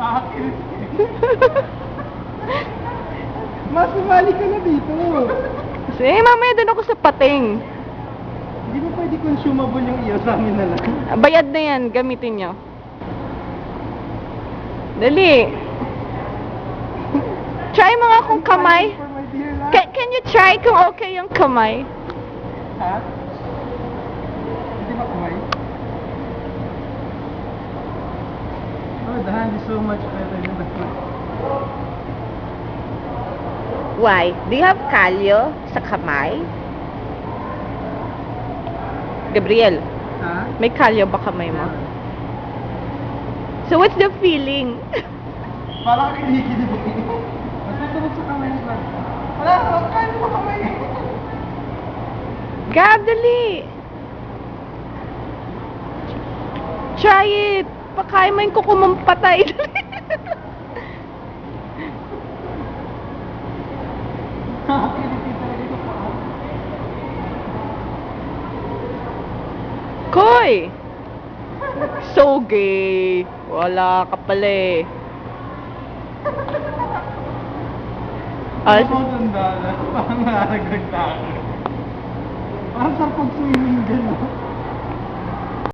Nakakakilit. Mas sumali ka na dito. Sige, mamaya doon ako sa pating. Hindi mo pwede consumable yung iyo sa amin na lang. Bayad na yan, gamitin nyo. Dali. Try mo nga kung kamay. For my dear life. Can you try kung okay yung kamay? Ha? Hindi ba kumay? Oh, the hand is so much better than the foot. Why? Do you have kalyo sa kamay? Gabriel, Ha? may kalyo ba kamay mo? So what's the feeling? Parang kinikilig mo. Masusunod sa kamay lang. Wala, kaya mo kamay. Gab, dali. Try it. Pakain mo yung kuko mong patay. Nakakilitin talaga ito pa. Koy! So gay. Wala ka pala eh. Ako tanda na. Parang naragdag tayo. Parang sa pag-swimming gano'n.